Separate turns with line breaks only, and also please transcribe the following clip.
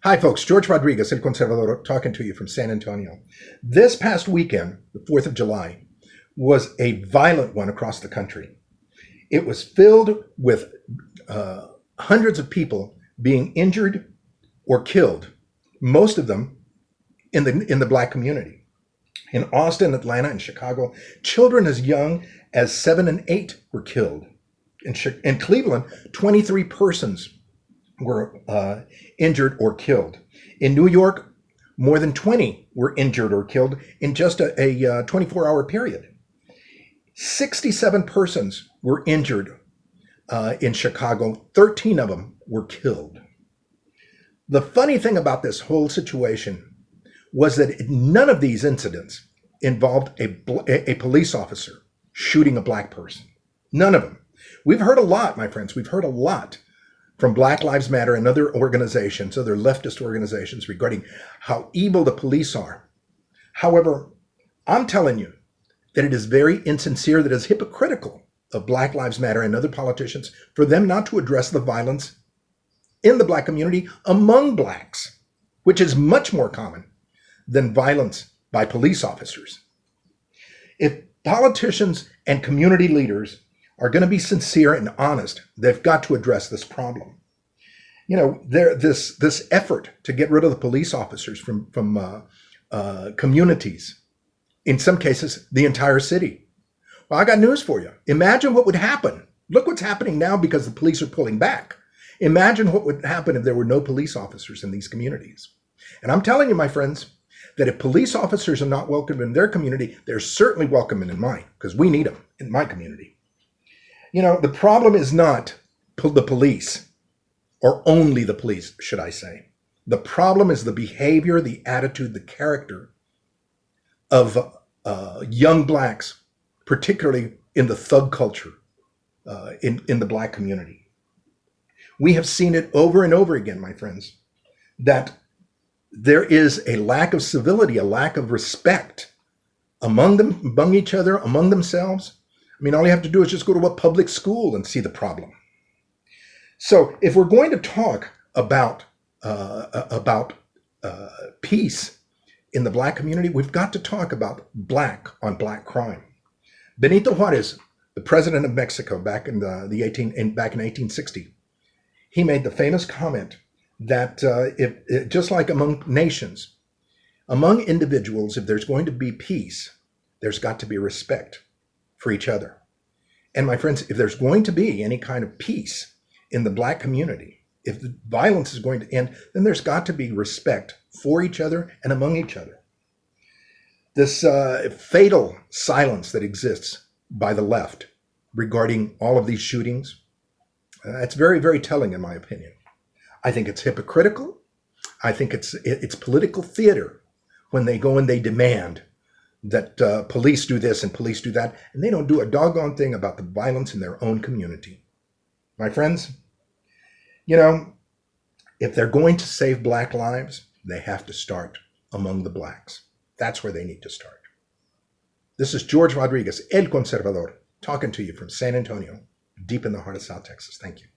Hi, folks. George Rodriguez, El Conservador, talking to you from San Antonio. This past weekend, the 4th of July, was a violent one across the country. It was filled with hundreds of people being injured or killed, most of them in the Black community. In Austin, Atlanta, and Chicago, children as young as 7 and 8 were killed. In Cleveland, 23 persons were injured or killed. In New York, more than 20 were injured or killed in just a 24-hour period. 67 persons were injured in Chicago. 13 of them were killed. The funny thing about this whole situation was that none of these incidents involved a police officer shooting a Black person. None of them. We've heard a lot, my friends. We've heard a lot from Black Lives Matter and other organizations, other leftist organizations, regarding how evil the police are. However, I'm telling you that it is very insincere, that it is hypocritical of Black Lives Matter and other politicians for them not to address the violence in the Black community among Blacks, which is much more common than violence by police officers. If politicians and community leaders are going to be sincere and honest, they've got to address this problem. You know, this effort to get rid of the police officers from communities, in some cases, the entire city. Well, I got news for you. Imagine what would happen. Look what's happening now because the police are pulling back. Imagine what would happen if there were no police officers in these communities. And I'm telling you, my friends, that if police officers are not welcome in their community, they're certainly welcome in mine, because we need them in my community. You know, the problem is not the police, or only the police, should I say. The problem is the behavior, the attitude, the character of young Blacks, particularly in the thug culture in the Black community. We have seen it over and over again, my friends, that there is a lack of civility, a lack of respect among them, among each other, among themselves. I mean, all you have to do is just go to a public school and see the problem. So if we're going to talk about peace in the Black community, we've got to talk about Black on Black crime. Benito Juarez, the president of Mexico back in 1860, he made the famous comment that just like among nations, among individuals, if there's going to be peace, there's got to be respect for each other. And my friends, if there's going to be any kind of peace in the Black community, if the violence is going to end, then there's got to be respect for each other and among each other. This fatal silence that exists by the left regarding all of these shootings, it's very, very telling in my opinion. I think it's hypocritical. I think it's political theater when they go and they demand that police do this and police do that, and they don't do a doggone thing about the violence in their own community. My friends, you know, if they're going to save Black lives, they have to start among the Blacks. That's where they need to start. This is George Rodriguez, El Conservador, talking to you from San Antonio, deep in the heart of South Texas. Thank you.